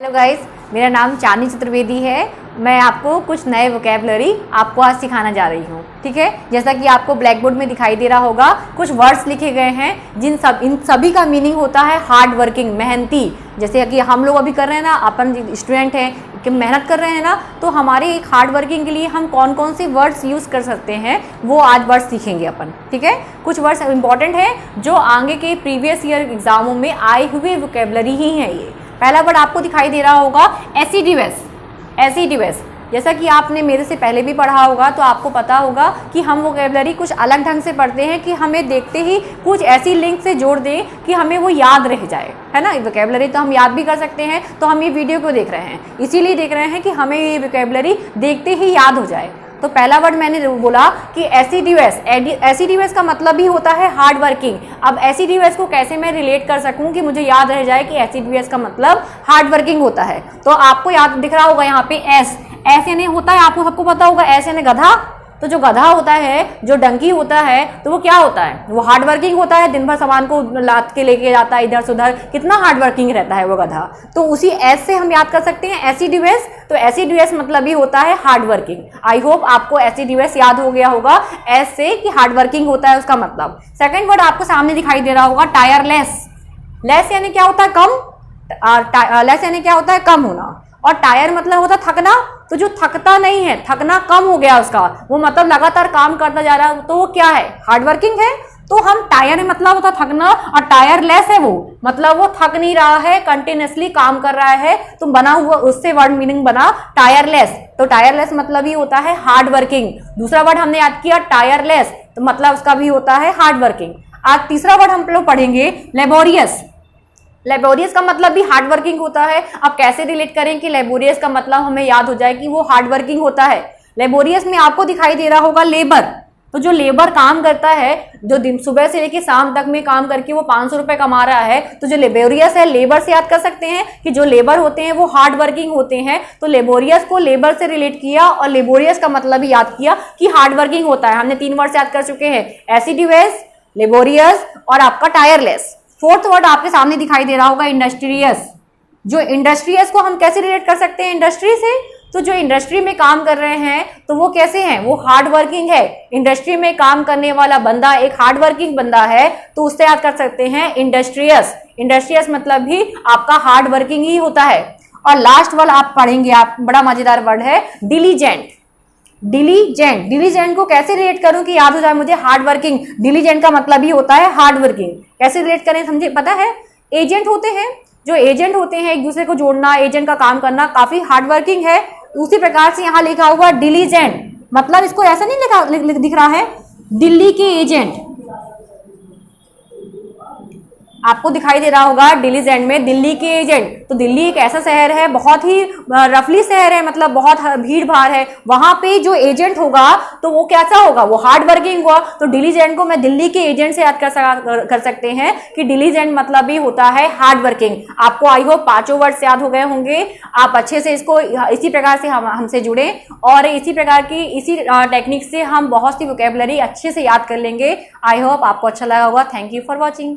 Hello guys, मेरा नाम चांदनी चतुर्वेदी है। मैं आपको कुछ नए वोकैबलरी आपको आज सिखाना जा रही हूँ। ठीक है, जैसा कि आपको ब्लैक बोर्ड में दिखाई दे रहा होगा, कुछ वर्ड्स लिखे गए हैं इन सभी का मीनिंग होता है हार्ड वर्किंग, मेहनती। जैसे कि हम लोग अभी कर रहे हैं ना, अपन स्टूडेंट हैं कि मेहनत कर रहे हैं ना, तो हमारे एक हार्ड वर्किंग के लिए हम कौन कौन से वर्ड्स यूज़ कर सकते हैं वो आज वर्ड्स सीखेंगे अपन। ठीक है, कुछ वर्ड्स इंपॉर्टेंट हैं जो आगे के प्रीवियस ईयर एग्जामों में आए हुए वोकैबलरी ही हैं। ये पहला वर्ड आपको दिखाई दे रहा होगा एसिडिवस। एसिडिवस जैसा कि आपने मेरे से पहले भी पढ़ा होगा तो आपको पता होगा कि हम वोकैबलरी कुछ अलग ढंग से पढ़ते हैं कि हमें देखते ही कुछ ऐसी लिंक से जोड़ दें कि हमें वो याद रह जाए, है ना। वोकैबलरी तो हम याद भी कर सकते हैं, तो हम ये वीडियो क्यों देख रहे हैं, इसीलिए देख रहे हैं कि हमें ये वोकैबलरी देखते ही याद हो जाए। तो पहला वर्ड मैंने बोला कि एसिडिवस। एसिडिवस का मतलब भी होता है हार्ड वर्किंग। अब एसिडिवस को कैसे मैं रिलेट कर सकूं कि मुझे याद रह जाए कि एसिडिवस का मतलब हार्ड वर्किंग होता है। तो आपको याद दिख रहा होगा यहाँ पे एस यानी होता है, आपको सबको पता होगा एस यानी गधा। तो जो गधा होता है, जो डंकी होता है, तो वो क्या होता है, वो हार्ड वर्किंग होता है। दिन भर सामान को लाद के लेके जाता है इधर से उधर, कितना हार्ड वर्किंग रहता है वो गधा। तो उसी एस से हम याद कर सकते हैं एसिडिवस। तो एसिडिवस मतलब भी होता है हार्ड वर्किंग। आई होप आपको एसिडिवस याद हो गया होगा एस से कि हार्ड वर्किंग होता है उसका मतलब। सेकंड वर्ड आपको सामने दिखाई दे रहा होगा टायरलेस। लेस यानी क्या होता है, कम। लेस यानी क्या होता है, कम होना। और टायर मतलब होता है थकना। तो जो थकता नहीं है, थकना कम हो गया उसका, वो मतलब लगातार काम करता जा रहा है, तो वो क्या है, हार्ड वर्किंग है। तो हम टायर मतलब होता थकना, और टायरलेस है वो मतलब वो थक नहीं रहा है, कंटिन्यूसली काम कर रहा है। तो बना हुआ उससे वर्ड मीनिंग बना टायरलेस। तो टायरलेस मतलब ही होता है हार्ड वर्किंग। दूसरा वर्ड हमने याद किया टायरलेस, तो मतलब उसका भी होता है हार्ड वर्किंग। आज तीसरा वर्ड हम लोग पढ़ेंगे लेबोरियस। लेबोरियस का मतलब भी हार्ड वर्किंग होता है। अब कैसे रिलेट करें कि लेबोरियस का मतलब हमें याद हो जाए कि वो हार्ड वर्किंग होता है। लेबोरियस में आपको दिखाई दे रहा होगा लेबर। तो जो लेबर काम करता है, जो दिन सुबह से लेकर शाम तक में काम करके वो 500 रुपए कमा रहा है, तो जो लेबोरियस है, लेबर से याद कर सकते हैं कि जो लेबर होते हैं वो हार्ड वर्किंग होते हैं। तो लेबोरियस को लेबर से रिलेट किया और लेबोरियस का मतलब भी याद किया कि हार्ड वर्किंग होता है। हमने 3 वर्ड याद कर चुके हैं, एसिडिवस, लेबोरियस और आपका टायरलेस। फोर्थ वर्ड आपके सामने दिखाई दे रहा होगा इंडस्ट्रियस। जो इंडस्ट्रियस को हम कैसे रिलेट कर सकते हैं इंडस्ट्री से, तो जो इंडस्ट्री में काम कर रहे हैं तो वो कैसे हैं, वो हार्ड वर्किंग है। इंडस्ट्री में काम करने वाला बंदा एक हार्ड वर्किंग बंदा है, तो उससे याद कर सकते हैं इंडस्ट्रियस। इंडस्ट्रियस मतलब भी आपका हार्ड वर्किंग ही होता है। और लास्ट वर्ड आप पढ़ेंगे, आप बड़ा मजेदार वर्ड है डिलीजेंट। डिलीजेंट, डिलीजेंट को कैसे रिलेट करूं कि याद हो जाए मुझे, हार्ड वर्किंग। डिलीजेंट का मतलब ही होता है हार्ड वर्किंग। कैसे रिलेट करें समझे, पता है, एजेंट होते हैं, जो एजेंट होते हैं एक दूसरे को जोड़ना, एजेंट का काम करना काफी हार्ड वर्किंग है। उसी प्रकार से यहाँ लिखा हुआ डिलीजेंट, मतलब इसको ऐसा नहीं दिख रहा है दिल्ली के एजेंट। आपको दिखाई दे रहा होगा डिलीजेंट में दिल्ली के एजेंट। तो दिल्ली एक ऐसा शहर है, बहुत ही रफली शहर है, मतलब बहुत भीड़ भाड़ है। वहां पे जो एजेंट होगा तो वो कैसा होगा, वो हार्ड वर्किंग होगा। तो डिलीजेंट को मैं दिल्ली के एजेंट से याद कर सकते हैं कि डिलीजेंट मतलब भी होता है हार्ड वर्किंग। आपको आई होप 5 वर्ड्स याद हो गए होंगे। आप अच्छे से इसको इसी प्रकार से हमसे जुड़े और इसी प्रकार की इसी टेक्निक से हम बहुत सी वोकैबलरी अच्छे से याद कर लेंगे। आई होप आपको अच्छा लगा होगा। Thank you for watching.